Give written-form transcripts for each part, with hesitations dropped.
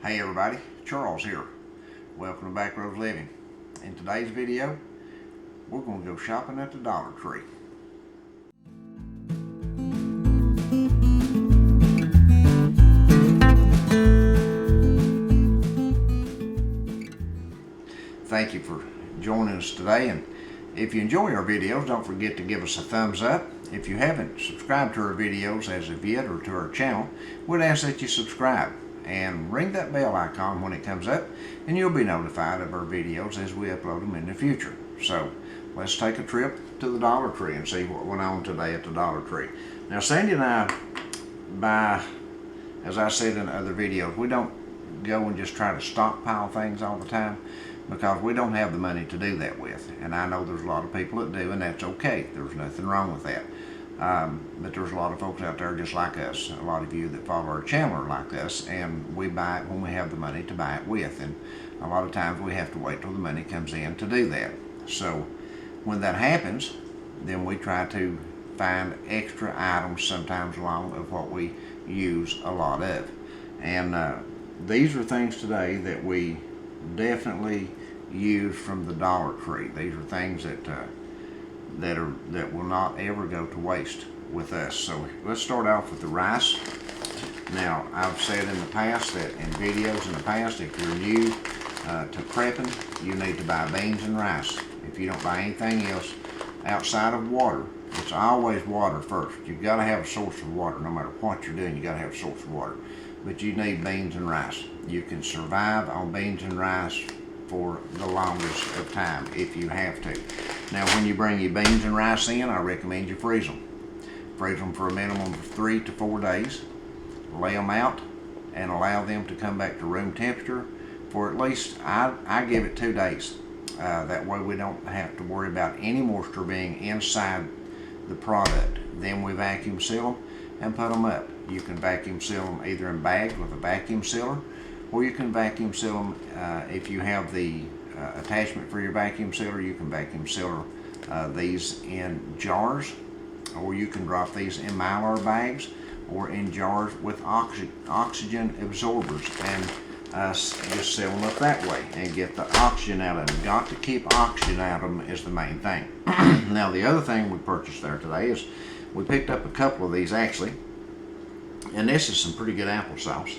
Hey everybody, Charles here. Welcome to Backroads Living. In today's video, we're going to go shopping at the Dollar Tree. Thank you for joining us today, and if you enjoy our videos, don't forget to give us a thumbs up. If you haven't subscribed to our videos as of yet or to our channel, we'd ask that you subscribe and ring that bell icon when it comes up, and you'll be notified of our videos as we upload them in the future. So let's take a trip to the Dollar Tree and see what went on today at the Dollar Tree. Now Sandy and I buy, as I said in other videos, we don't go and just try to stockpile things all the time, because we don't have the money to do that with. And I know there's a lot of people that do, and that's okay. There's nothing wrong with that. But there's a lot of folks out there just like us. A lot of you that follow our channel are like us, and we buy it when we have the money to buy it with. And a lot of times we have to wait till the money comes in to do that. So when that happens, then we try to find extra items sometimes along of what we use a lot of. And these are things today that we definitely use from the Dollar Tree. These are things that will not ever go to waste with us. So let's start off with the rice. Now, I've said in the past that in videos in the past, if you're new to prepping, you need to buy beans and rice. If you don't buy anything else outside of water, it's always water first. You've got to have a source of water. No matter what you're doing, you got to have a source of water. But you need beans and rice. You can survive on beans and rice for the longest of time if you have to. Now, when you bring your beans and rice in, I recommend you freeze them. Freeze them for a minimum of 3 to 4 days. Lay them out and allow them to come back to room temperature for at least, I give it 2 days. That way we don't have to worry about any moisture being inside the product. Then we vacuum seal them and put them up. You can vacuum seal them either in bags with a vacuum sealer, or you can vacuum seal them if you have the attachment for your vacuum sealer. You can vacuum seal these in jars, or you can drop these in Mylar bags or in jars with oxygen absorbers, and just seal them up that way and get the oxygen out of them. Got to keep oxygen out of them is the main thing. Now, the other thing we purchased there today is we picked up a couple of these actually, and this is some pretty good applesauce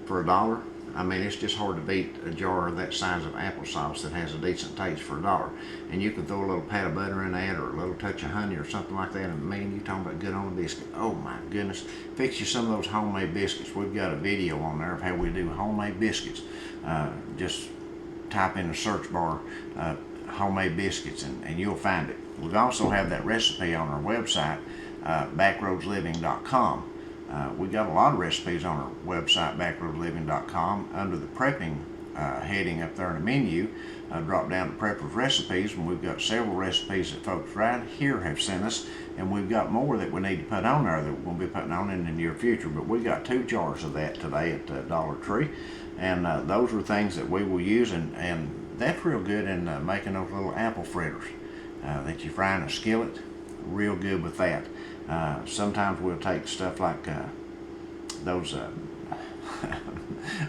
for $1. I mean, it's just hard to beat a jar that size of applesauce that has a decent taste for $1. And you can throw a little pat of butter in that, or a little touch of honey or something like that. And man, you talking about good on a biscuit. Oh my goodness. Fix you some of those homemade biscuits. We've got a video on there of how we do homemade biscuits. Just type in the search bar homemade biscuits, and you'll find it. We also have that recipe on our website, backroadsliving.com. We got a lot of recipes on our website, backroadsliving.com. Under the prepping heading up there in the menu, drop down to Prepper's Recipes, and we've got several recipes that folks right here have sent us, and we've got more that we need to put on there that we're going to be putting on in the near future. But we got 2 jars of that today at Dollar Tree, and those are things that we will use, and that's real good in making those little apple fritters that you fry in a skillet. Real good with that. Sometimes we'll take stuff like those,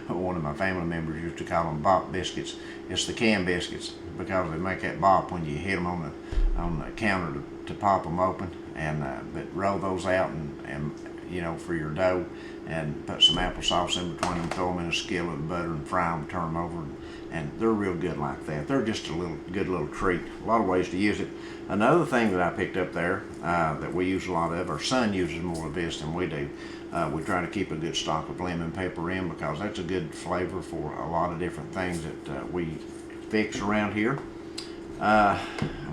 one of my family members used to call them bop biscuits. It's the canned biscuits, because they make that bop when you hit them on the counter to pop them open. And but roll those out and you know, for your dough, and put some applesauce in between them, throw them in a skillet with butter and fry them, turn them over, and they're real good like that. They're just a good little treat. A lot of ways to use it. Another thing that I picked up there that we use a lot of, our son uses more of this than we do. We try to keep a good stock of lemon pepper in, because that's a good flavor for a lot of different things that we fix around here. I'm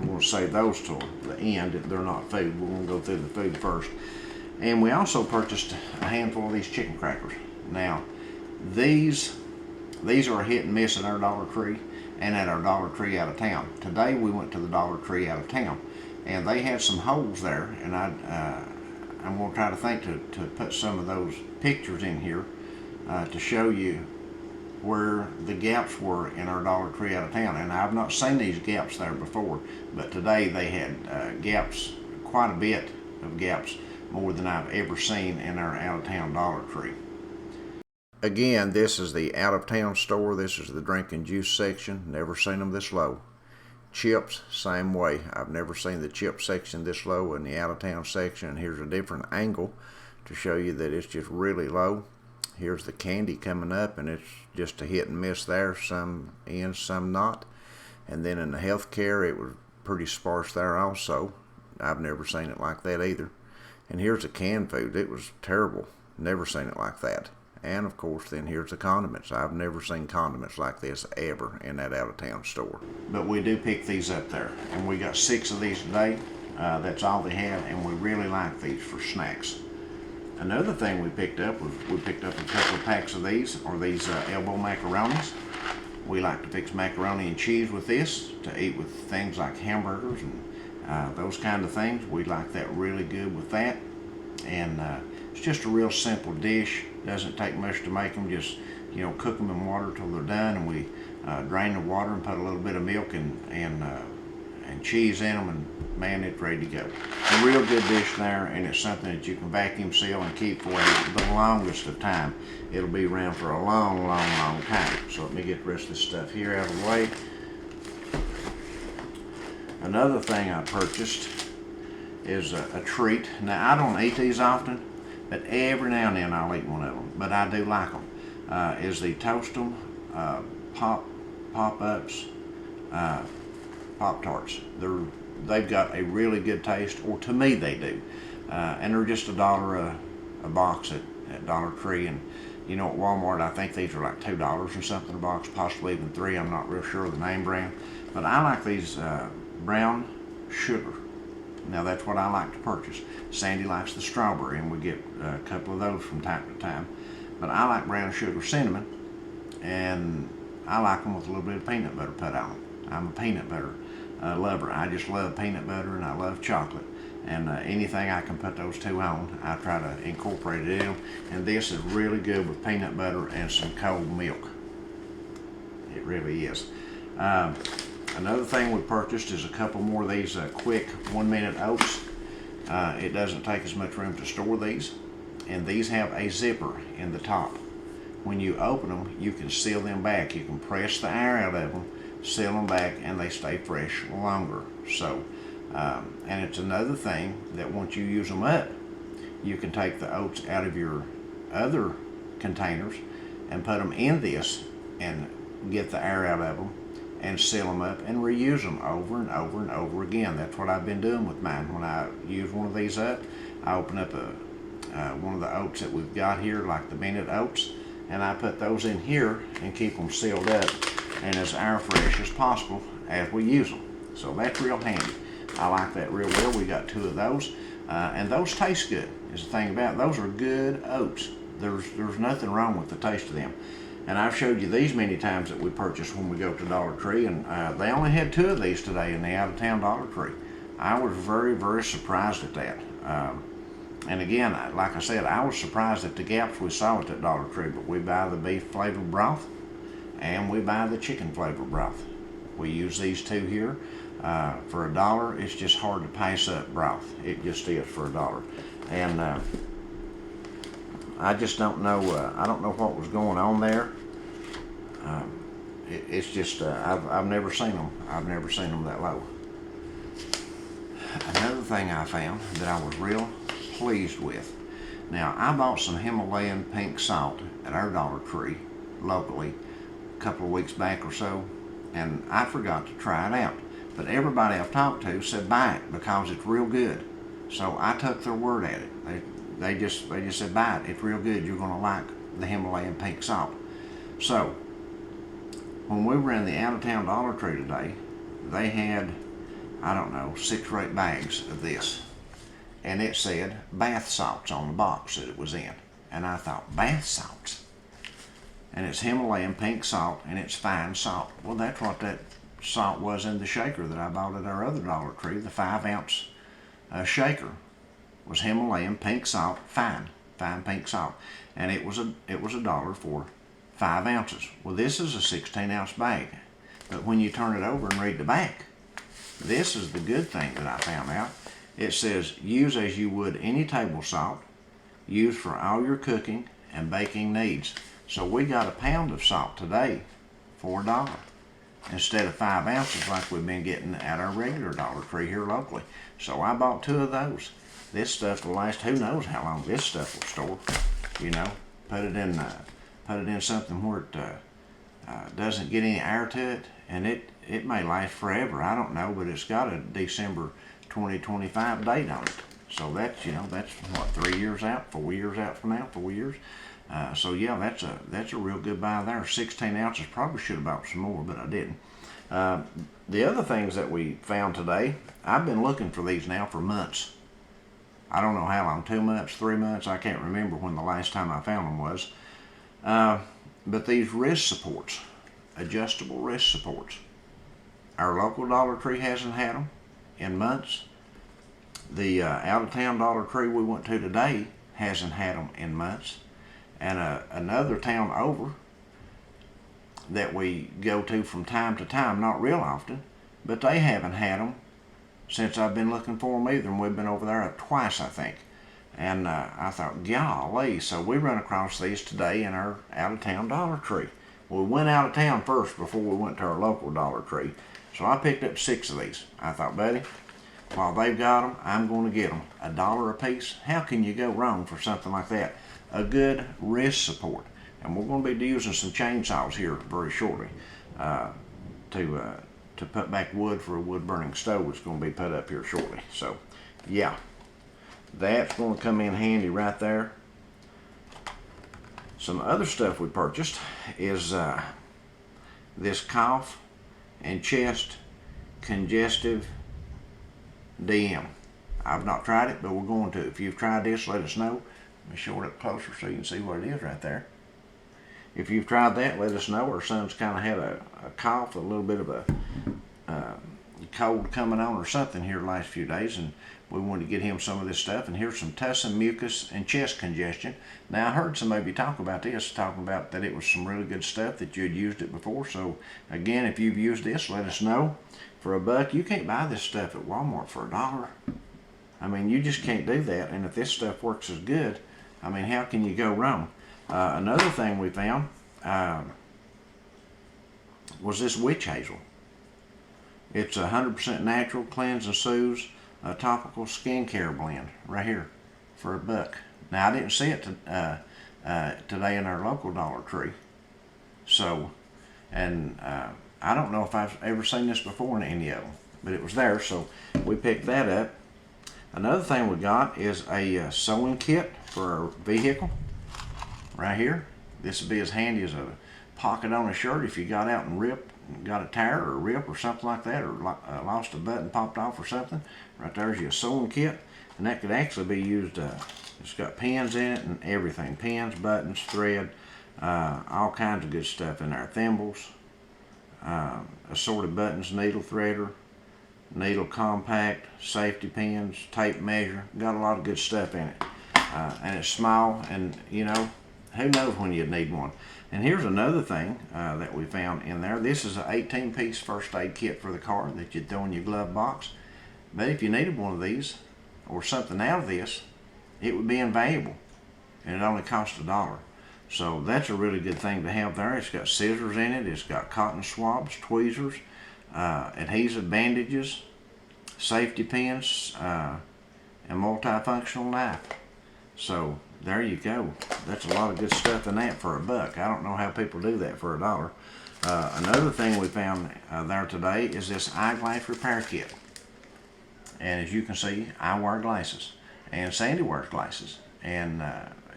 going to save those till the end. They're not food. We're going to go through the food first. And we also purchased a handful of these chicken crackers. Now, these are a hit and miss at our Dollar Tree and at our Dollar Tree out of town. Today we went to the Dollar Tree out of town, and they had some holes there, and I'm going to try to think to put some of those pictures in here to show you where the gaps were in our Dollar Tree out of town. And I've not seen these gaps there before, but today they had gaps, quite a bit of gaps, more than I've ever seen in our out-of-town Dollar Tree. Again, this is the out-of-town store. This is the drink and juice section. Never seen them this low. Chips, same way. I've never seen the chip section this low in the out-of-town section. And here's a different angle to show you that it's just really low. Here's the candy coming up, and it's just a hit and miss there. Some in, some not. And then in the healthcare, it was pretty sparse there also. I've never seen it like that either. And here's the canned food. It was terrible. Never seen it like that. And of course, then here's the condiments. I've never seen condiments like this ever in that out-of-town store. But we do pick these up there, and we got 6 of these today. That's all they had, and we really like these for snacks. Another thing we picked up was we picked up a couple of packs of these, or these elbow macaronis. We like to fix macaroni and cheese with this to eat with things like hamburgers and those kind of things. We like that really good with that. And it's just a real simple dish. Doesn't take much to make them. Just, you know, cook them in water till they're done, and we drain the water and put a little bit of milk and cheese in them, and man, it's ready to go. A real good dish there, and it's something that you can vacuum seal and keep for the longest of time. It'll be around for a long, long, long time. So let me get the rest of this stuff here out of the way. Another thing I purchased is a treat. Now, I don't eat these often, but every now and then I'll eat one of them. But I do like them. Is the Toast-'em Pop-Ups Pop-Tarts. They've got a really good taste, or to me they do. And they're just $1 a box at Dollar Tree. And you know, at Walmart, I think these are like $2 or something a box, possibly even $3. I'm not real sure of the name brand. But I like these brown sugar. Now that's what I like to purchase. Sandy likes the strawberry, and we get a couple of those from time to time. But I like brown sugar cinnamon, and I like them with a little bit of peanut butter put on them. I'm a peanut butter lover. I just love peanut butter, and I love chocolate. And anything I can put those two on, I try to incorporate it in them. And this is really good with peanut butter and some cold milk. It really is. Another thing we purchased is a couple more of these quick 1-minute oats. It doesn't take as much room to store these. And these have a zipper in the top. When you open them, you can seal them back. You can press the air out of them, seal them back, and they stay fresh longer. So, and it's another thing that once you use them up, you can take the oats out of your other containers and put them in this and get the air out of them and seal them up and reuse them over and over and over again. That's what I've been doing with mine. When I use one of these up, I open up one of the oats that we've got here, like the Bennett oats, and I put those in here and keep them sealed up and as air fresh as possible as we use them. So that's real handy. I like that real well. We got 2 of those, and those taste good. Is the thing about it. Those are good oats. There's nothing wrong with the taste of them. And I've showed you these many times that we purchase when we go to Dollar Tree, and they only had 2 of these today in the out-of-town Dollar Tree. I was very, very surprised at that. And again, like I said, I was surprised at the gaps we saw at that Dollar Tree, but we buy the beef flavored broth and we buy the chicken flavored broth. We use these 2 here. For $1, it's just hard to pass up broth. It just is for $1. And I just don't know, I don't know what was going on there. It's just, I've never seen them. I've never seen them that low. Another thing I found that I was real pleased with. Now, I bought some Himalayan pink salt at our Dollar Tree locally a couple of weeks back or so, and I forgot to try it out. But everybody I've talked to said buy it because it's real good. So I took their word at it. They just said buy it. It's real good. You're going to like the Himalayan pink salt. So when we were in the out-of-town Dollar Tree today, they had, I don't know, 6 or 8 bags of this. And it said bath salts on the box that it was in. And I thought, bath salts? And it's Himalayan pink salt, and it's fine salt. Well, that's what that salt was in the shaker that I bought at our other Dollar Tree. The 5-ounce shaker was Himalayan pink salt, fine pink salt. And it was $1 for 5 ounces. Well, this is a 16-ounce bag. But when you turn it over and read the back, this is the good thing that I found out. It says, use as you would any table salt, used for all your cooking and baking needs. So we got a pound of salt today for $1 instead of 5 ounces like we've been getting at our regular Dollar Tree here locally. So I bought 2 of those. This stuff will last, who knows how long this stuff will store. You know, put it in something where it doesn't get any air to it, and it may last forever. I don't know, but it's got a December 2025 date on it. So that's, you know, that's what, 3 years out, 4 years out from now, 4 years. So yeah, that's a real good buy there. 16 ounces. Probably should have bought some more, but I didn't. The other things that we found today, I've been looking for these now for months. I don't know how long, 2 months, 3 months. I can't remember when the last time I found them was. But these wrist supports, adjustable wrist supports. Our local Dollar Tree hasn't had them in months. The out-of-town Dollar Tree we went to today hasn't had them in months. And another town over that we go to from time to time, not real often, but they haven't had them since I've been looking for them either, and we've been over there twice, I think. And I thought, golly, so we run across these today in our out-of-town Dollar Tree. We went out of town first before we went to our local Dollar Tree, so I picked up 6 of these. I thought, buddy, while they've got them, I'm going to get them. $1 a piece. How can you go wrong for something like that? A good wrist support. And we're going to be using some chainsaws here very shortly to put back wood for a wood burning stove. It's going to be put up here shortly. So yeah, that's going to come in handy right there. Some other stuff we purchased is this cough and chest congestive DM. I've not tried it, but we're going to. If you've tried this, let us know. Let me show it up closer so you can see what it is right there. If you've tried that, let us know. Our son's kind of had a cough, a little bit of a cold coming on or something here the last few days, and we wanted to get him some of this stuff. And here's some tussin, mucus, and chest congestion. Now, I heard somebody talk about this, talking about that it was some really good stuff, that you'd used it before. So, again, if you've used this, let us know. For $1, you can't buy this stuff at Walmart for $1. I mean, you just can't do that. And if this stuff works as good, I mean, how can you go wrong? Another thing we found was this witch hazel. It's 100% natural, cleanse and soothes, topical skincare blend right here for $1. Now, I didn't see it today in our local Dollar Tree. So, and I don't know if I've ever seen this before in any of them, but it was there, so we picked that up. Another thing we got is a sewing kit for our vehicle right here. This would be as handy as a pocket on a shirt if you got out and got a tear or a rip or something like that, or lost a button popped off or something. Right there's your sewing kit, and that could actually be used. It's got pins in it and everything: pins, buttons, thread, all kinds of good stuff in there. Thimbles, assorted buttons, needle threader, needle compact, safety pins, tape measure. Got a lot of good stuff in it, and it's small, and you know, who knows when you'd need one. And here's another thing that we found in there. This is an 18-piece first aid kit for the car that you'd throw in your glove box. But if you needed one of these or something out of this, it would be invaluable, and it only cost $1. So that's a really good thing to have there. It's got scissors in it. It's got cotton swabs, tweezers, adhesive bandages, safety pins, and multifunctional knife. So there you go. That's a lot of good stuff in that for $1. I don't know how people do that for $1. Another thing we found there today is this eyeglass repair kit. And as you can see, I wear glasses, and Sandy wears glasses. And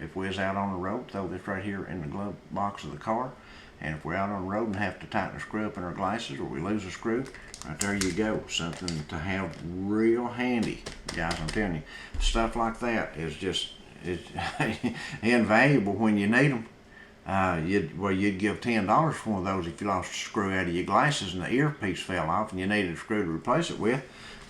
if we was out on the road, throw this right here in the glove box of the car. And if we're out on the road and have to tighten a screw up in our glasses, or we lose a screw, right there you go. Something to have real handy, guys. I'm telling you, stuff like that is just invaluable when you need them. You'd give $10 for one of those if you lost a screw out of your glasses and the earpiece fell off and you needed a screw to replace it with,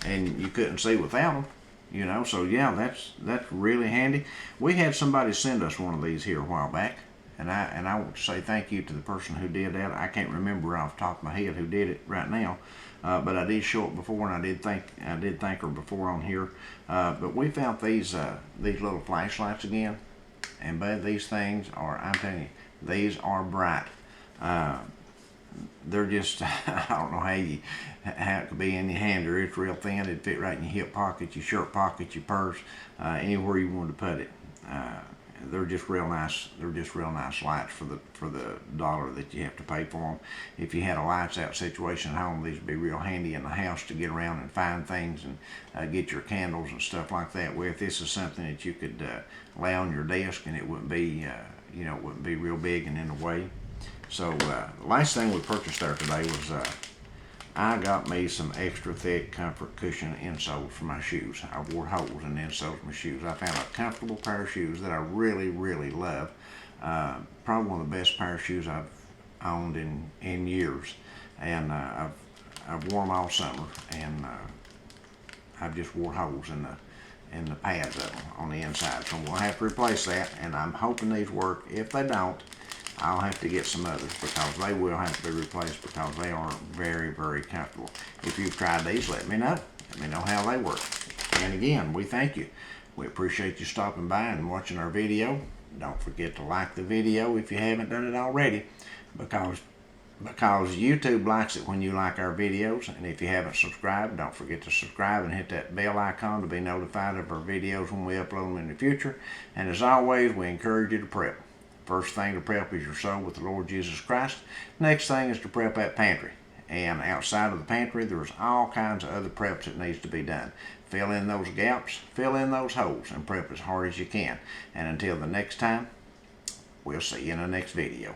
and you couldn't see without them. You know, so yeah, that's really handy. We had somebody send us one of these here a while back, and I want to say thank you to the person who did that. I can't remember off the top of my head who did it right now, but I did show it before, and I did thank her before on here. But we found these little flashlights again, and but these things are, I'm telling you, These are bright. They're just, I don't know how it could be in your hand, or it's real thin. It'd fit right in your hip pocket, your shirt pocket, your purse, anywhere you wanted to put it. They're just real nice. They're just real nice lights for the dollar that you have to pay for them. If you had a lights out situation at home, these would be real handy in the house to get around and find things and get your candles and stuff like that with. This is something that you could lay on your desk, and it wouldn't be it wouldn't be real big and in the way. So the last thing we purchased there today was I got me some extra thick comfort cushion insoles for my shoes. I wore holes in the insoles of my shoes. I found a comfortable pair of shoes that I really, really love. Probably one of the best pair of shoes I've owned in years. And I've worn them all summer, and I've just wore holes in the pads of them on the inside. So we'll have to replace that, and I'm hoping these work. If they don't, I'll have to get some others, because they will have to be replaced, because they aren't very, very comfortable. If you've tried these, let me know. Let me know how they work. And again, we thank you. We appreciate you stopping by and watching our video. Don't forget to like the video if you haven't done it already, because YouTube likes it when you like our videos. And if you haven't subscribed, don't forget to subscribe and hit that bell icon to be notified of our videos when we upload them in the future. And as always, we encourage you to prep. First thing to prep is your soul with the Lord Jesus Christ. Next thing is to prep that pantry. And outside of the pantry, there's all kinds of other preps that needs to be done. Fill in those gaps, fill in those holes, and prep as hard as you can. And until the next time, we'll see you in the next video.